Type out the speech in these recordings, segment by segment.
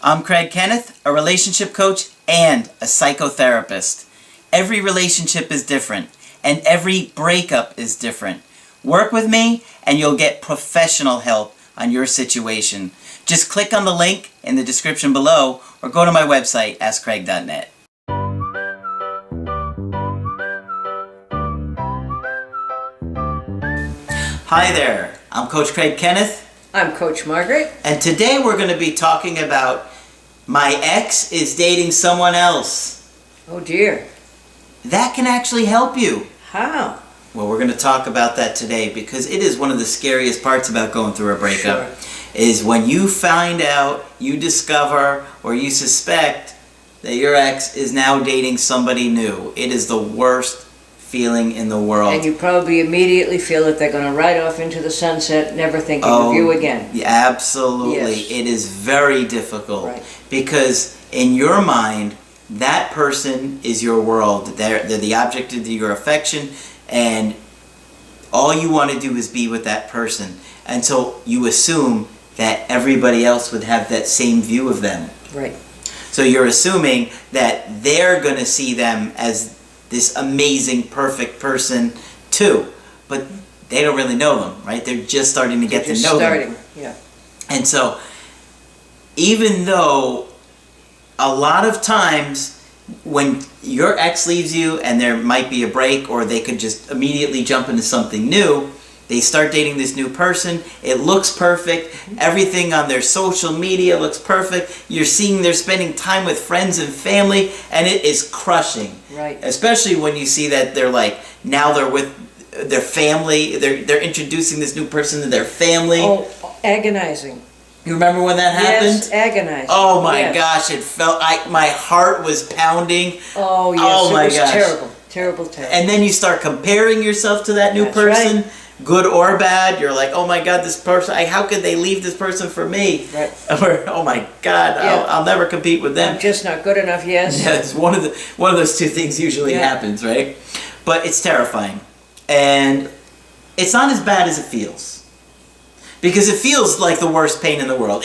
I'm Craig Kenneth, a relationship coach and a psychotherapist. Every relationship is different, and every breakup is different. Work with me, and you'll get professional help on your situation. Just click on the link in the description below, or go to my website, askcraig.net. Hi there, I'm Coach Craig Kenneth. I'm Coach Margaret. And today we're going to be talking about my ex is dating someone else. Oh dear. That can actually help you. How? Well, we're going to talk about that today because it is one of the scariest parts about going through a breakup. Is when you find out, you discover, or you suspect that your ex is now dating somebody new. It is the worst feeling in the world. And you probably immediately feel that they're going to ride off into the sunset, never thinking of you again. Yeah, absolutely. Yes. It is very difficult. Right. Because in your mind, that person is your world. They're the object of your affection, and all you want to do is be with that person. And so you assume that everybody else would have that same view of them. Right. So you're assuming that they're going to see them as this amazing, perfect person too. But they don't really know them, right? They're just starting to get to know them. Yeah. And so, even though a lot of times when your ex leaves you and there might be a break, or they could just immediately jump into something new, they start dating this new person, it looks perfect, everything on their social media looks perfect, you're seeing they're spending time with friends and family, and it is crushing. Right. Especially when you see that they're like, now they're with their family, they're introducing this new person to their family. Oh, agonizing. You remember when that happened? Yes, agonizing. Oh my Yes. gosh, it felt, my heart was pounding. Oh yes, Oh my it was gosh. terrible. Terrible, terrible. And then you start comparing yourself to that new That's person, right. good or bad. You're like, oh my God, this person, how could they leave this person for me? Right. Or, oh my God, Yeah. I'll never compete with them. I'm just not good enough, yes. Yeah, it's one of those two things usually Yeah. happens, right? But it's terrifying. And it's not as bad as it feels. Because it feels like the worst pain in the world.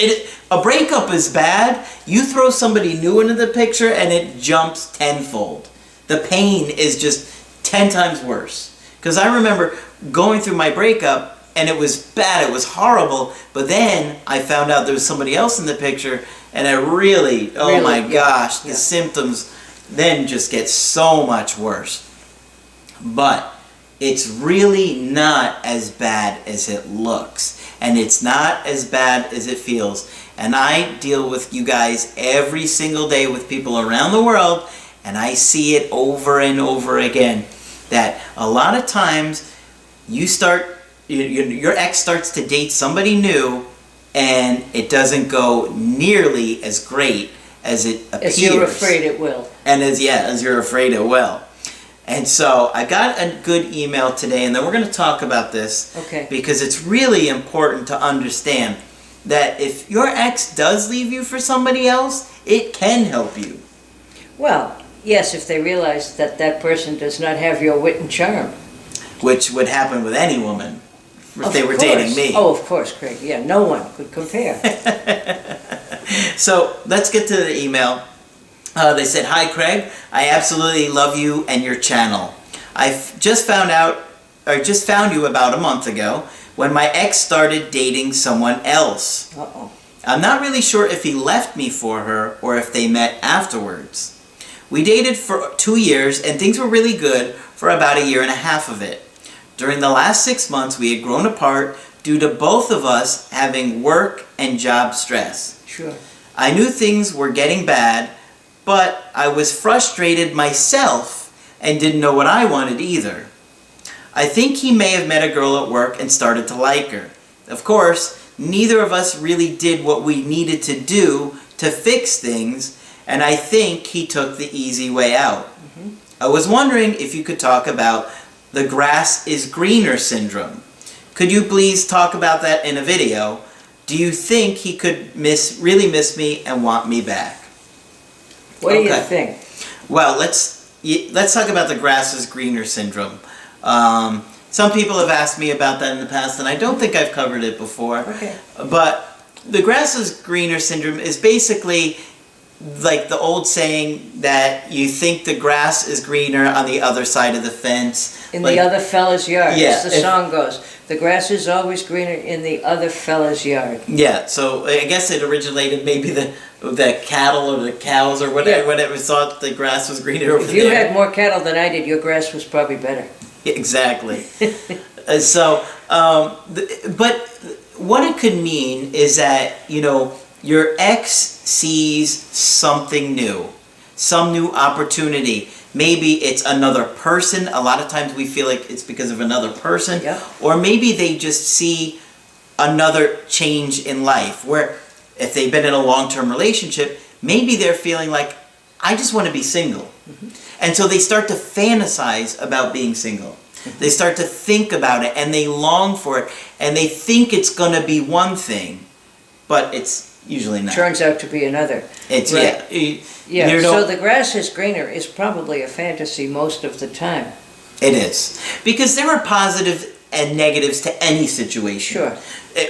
A breakup is bad. You throw somebody new into the picture and it jumps tenfold. The pain is just 10 times worse. Because I remember going through my breakup and it was bad, it was horrible, but then I found out there was somebody else in the picture, and it really, oh my gosh, the symptoms then just get so much worse. But it's really not as bad as it looks, and it's not as bad as it feels. And I deal with you guys every single day with people around the world, and I see it over and over again, that a lot of times your ex starts to date somebody new, and it doesn't go nearly as great as it appears. As you're afraid it will. And as you're afraid it will. And so I got a good email today, and then we're going to talk about this. Okay. Because it's really important to understand that if your ex does leave you for somebody else, it can help you. Well, yes, if they realize that that person does not have your wit and charm. Which would happen with any woman if they were Of course. dating me. Oh, of course, Craig. Yeah, no one could compare. So let's get to the email. They said, "Hi Craig, I absolutely love you and your channel. I just found you about a month ago when my ex started dating someone else. Uh-oh. I'm not really sure if he left me for her or if they met afterwards. We dated for 2 years and things were really good for about a year and a half of it. During the last 6 months, we had grown apart due to both of us having work and job stress. Sure. I knew things were getting bad, but I was frustrated myself and didn't know what I wanted either. I think he may have met a girl at work and started to like her. Of course, neither of us really did what we needed to do to fix things, and I think he took the easy way out. I was wondering if you could talk about the grass is greener syndrome. Could you please talk about that in a video? Do you think he could really miss me and want me back?" What do you think? Well, let's talk about the grass is greener syndrome. Some people have asked me about that in the past, and I don't think I've covered it before. Okay. But the grass is greener syndrome is basically like the old saying that you think the grass is greener on the other side of the fence. In the other fella's yard, Yeah, as the song goes. The grass is always greener in the other fella's yard. Yeah, so I guess it originated maybe the cattle or the cows or whatever, whatever thought the grass was greener over there. If you had more cattle than I did, your grass was probably better. Exactly. But what it could mean is that, your ex sees something new, some new opportunity. Maybe it's another person. A lot of times we feel like it's because of another person. Yeah. Or maybe they just see another change in life, where if they've been in a long-term relationship, maybe they're feeling like, I just want to be single. Mm-hmm. And so they start to fantasize about being single. Mm-hmm. They start to think about it, and they long for it, and they think it's going to be one thing, but it's usually not. Turns out to be another. It's, right. Yeah. So the grass is greener is probably a fantasy most of the time. It is. Because there are positives and negatives to any situation. Sure.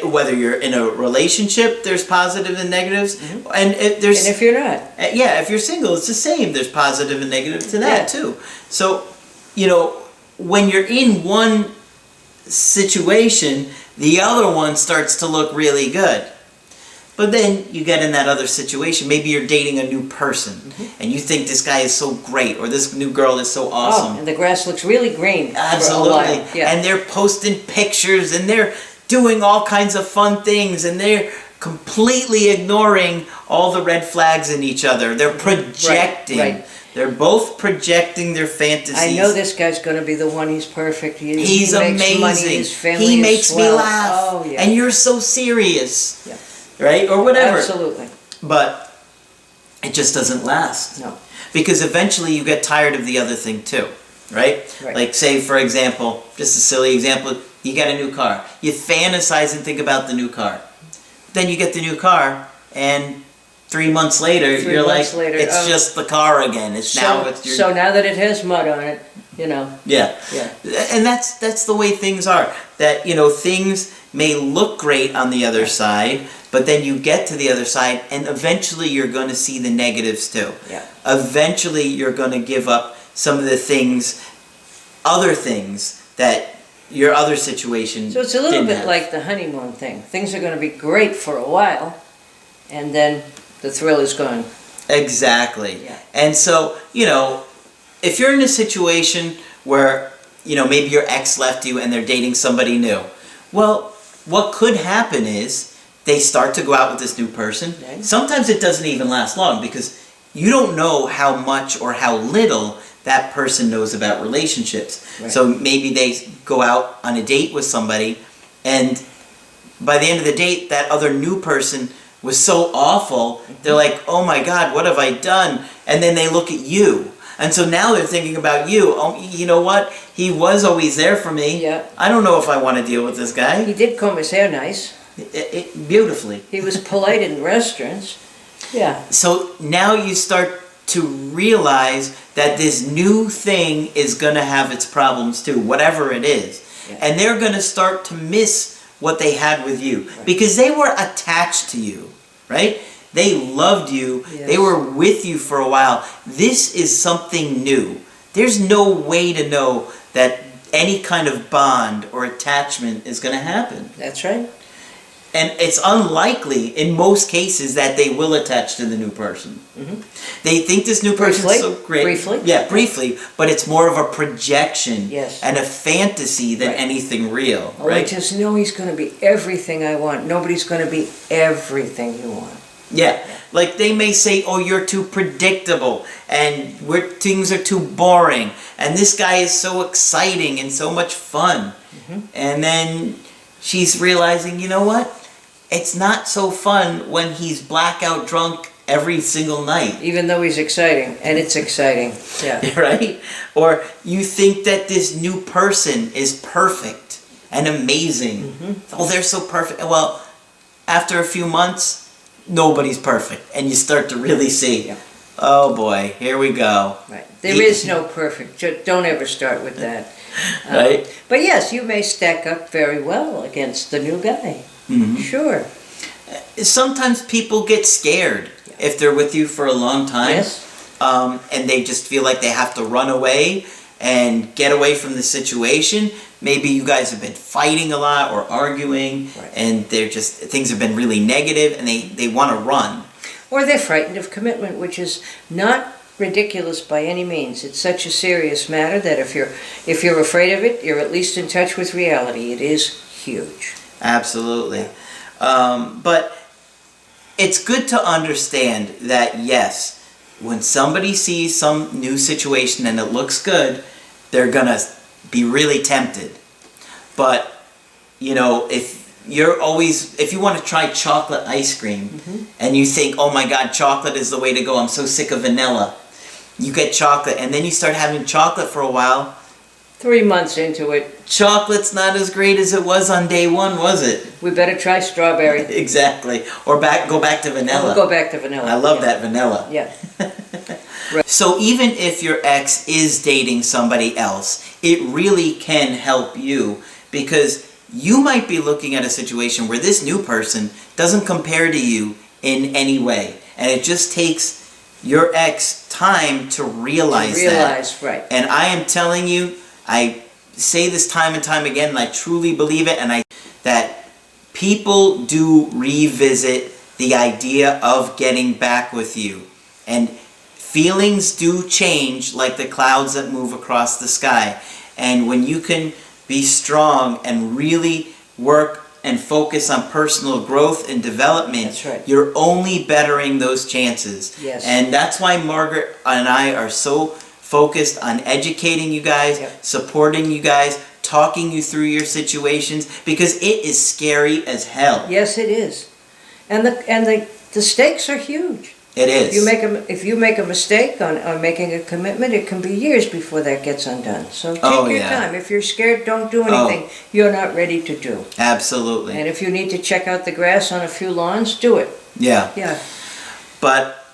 Whether you're in a relationship, there's positives and negatives. Mm-hmm. And if you're not. Yeah, if you're single, it's the same. There's positive and negative to that, too. So, when you're in one situation, the other one starts to look really good. But then you get in that other situation. Maybe you're dating a new person, mm-hmm. and you think this guy is so great, or this new girl is so awesome. Oh, and the grass looks really green. Absolutely. For a while. Yeah. And they're posting pictures, and they're doing all kinds of fun things, and they're completely ignoring all the red flags in each other. They're projecting. Right. They're both projecting their fantasies. I know this guy's going to be the one. He's perfect. He's amazing. Makes money. His family he is makes swell. me laugh. Oh, yeah. And you're so serious. Yeah. Right? Or whatever. Absolutely. But it just doesn't last. No. Because eventually you get tired of the other thing too. Right? Like, say, for example, just a silly example, you get a new car. You fantasize and think about the new car. Then you get the new car, and 3 months later, you're like, it's just the car again. So now that it has mud on it, Yeah. And that's the way things are. That, things may look great on the other side, but then you get to the other side, and eventually you're going to see the negatives too. Yeah. Eventually you're going to give up some of the other things that your other situation. So it's a little bit like the honeymoon thing. Things are going to be great for a while, and then the thrill is gone. Exactly. Yeah. And so, if you're in a situation where, maybe your ex left you and they're dating somebody new, well, what could happen is they start to go out with this new person. Okay. Sometimes it doesn't even last long, because you don't know how much or how little that person knows about relationships. Right. So maybe they go out on a date with somebody, and by the end of the date, that other new person was so awful, they're like, oh my God, what have I done? And then they look at you. And so now they're thinking about you. Oh, you know what? He was always there for me. Yeah. I don't know if I want to deal with this guy. He did comb his hair nice. Beautifully. He was polite in restaurants. Yeah. So now you start to realize that this new thing is going to have its problems too, whatever it is. Yeah. And they're going to start to miss what they had with you, right, because they were attached to you, right? They loved you. Yes. They were with you for a while. This is something new. There's no way to know that any kind of bond or attachment is going to happen. That's right. And it's unlikely, in most cases, that they will attach to the new person. Mm-hmm. They think this new person is so great. Briefly? Yeah, briefly. But it's more of a projection, yes, and a fantasy than, right, anything real. Oh, right? I just know he's going to be everything I want. Nobody's going to be everything you want. Yeah. Like they may say, oh, you're too predictable, and things are too boring, and this guy is so exciting and so much fun. Mm-hmm. And then she's realizing, you know what? It's not so fun when he's blackout drunk every single night. Even though he's exciting, and it's exciting. Yeah. Right? Or you think that this new person is perfect and amazing. Mm-hmm. Oh, they're so perfect. Well, after a few months, nobody's perfect. And you start to really see, yeah, oh boy, here we go. Right. There is no perfect. Don't ever start with that. Right? But yes, you may stack up very well against the new guy. Mm-hmm. Sure. Sometimes people get scared if they're with you for a long time. Yes. And they just feel like they have to run away and get away from the situation. Maybe you guys have been fighting a lot or arguing, Right. and things have been really negative, and they want to run. Or they're frightened of commitment, which is not ridiculous by any means. It's such a serious matter that if you're afraid of it, you're at least in touch with reality. It is huge. Absolutely. But it's good to understand that, yes, when somebody sees some new situation and it looks good, they're going to be really tempted. But, if you want to try chocolate ice cream, and you think, oh my God, chocolate is the way to go, I'm so sick of vanilla. You get chocolate, and then you start having chocolate for a while. 3 months into it, Chocolate's not as great as it was on day one, was it? we better try strawberry. Exactly. Or go back to vanilla. We'll go back to vanilla. I love that vanilla. Yeah. So even if your ex is dating somebody else, it really can help you, because you might be looking at a situation where this new person doesn't compare to you in any way. And it just takes your ex time to realize that. Right. And I am telling you, I say this time and time again, and I truly believe it, that people do revisit the idea of getting back with you. And feelings do change like the clouds that move across the sky. And when you can be strong and really work and focus on personal growth and development, That's right. you're only bettering those chances. Yes. And that's why Margaret and I are so focused on educating you guys, Yep. supporting you guys, talking you through your situations, because it is scary as hell. Yes, it is. And the stakes are huge. It is. If you make a mistake on making a commitment, it can be years before that gets undone. So take your time. If you're scared, don't do anything you're not ready to do. Absolutely. And if you need to check out the grass on a few lawns, do it. Yeah. Yeah. But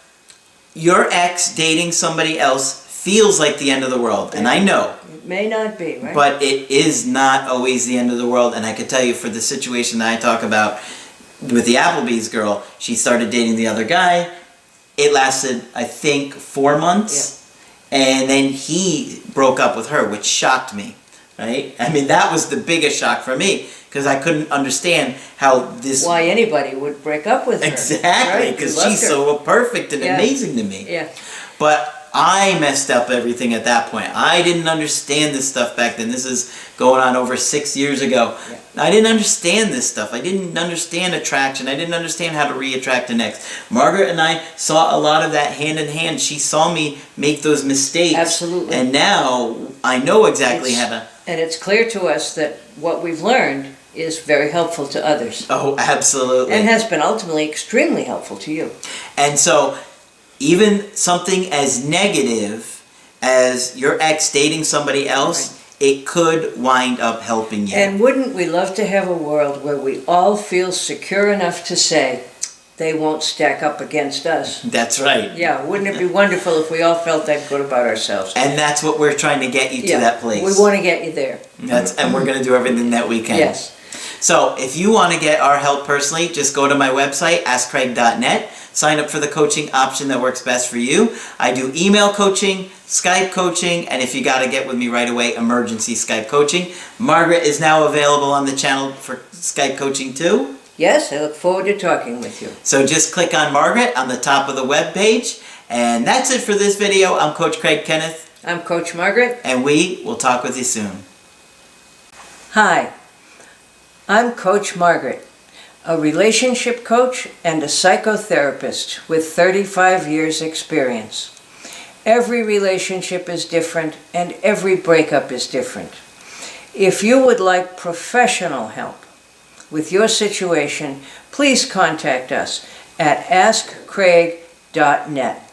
your ex dating somebody else feels like the end of the world, and I know. It may not be, right? But it is not always the end of the world, and I can tell you, for the situation that I talk about with the Applebee's girl, she started dating the other guy. It lasted, I think, 4 months, and then he broke up with her, which shocked me, right? I mean, that was the biggest shock for me, because I couldn't understand how this... Why anybody would break up with her. Exactly, because she's so perfect and amazing to me. Yeah. But I messed up everything at that point. I didn't understand this stuff back then. This is going on over 6 years ago. Yeah. I didn't understand this stuff. I didn't understand attraction. I didn't understand how to re-attract an ex. Margaret and I saw a lot of that hand in hand. She saw me make those mistakes. Absolutely. And now I know exactly how to... And it's clear to us that what we've learned is very helpful to others. Oh, absolutely. And has been ultimately extremely helpful to you. And so, even something as negative as your ex dating somebody else, it could wind up helping you. And wouldn't we love to have a world where we all feel secure enough to say, they won't stack up against us? That's right. Yeah, wouldn't it be wonderful if we all felt that good about ourselves? And that's what we're trying to get you to, that place. We want to get you there. And we're going to do everything that we can. Yes. So, if you want to get our help personally, just go to my website, askcraig.net. Sign up for the coaching option that works best for you. I do email coaching, Skype coaching, and if you got to get with me right away, emergency Skype coaching. Margaret is now available on the channel for Skype coaching too. Yes, I look forward to talking with you. So just click on Margaret on the top of the web page. And that's it for this video. I'm Coach Craig Kenneth. I'm Coach Margaret. And we will talk with you soon. Hi, I'm Coach Margaret, a relationship coach and a psychotherapist with 35 years experience. Every relationship is different and every breakup is different. If you would like professional help with your situation, please contact us at askcraig.net.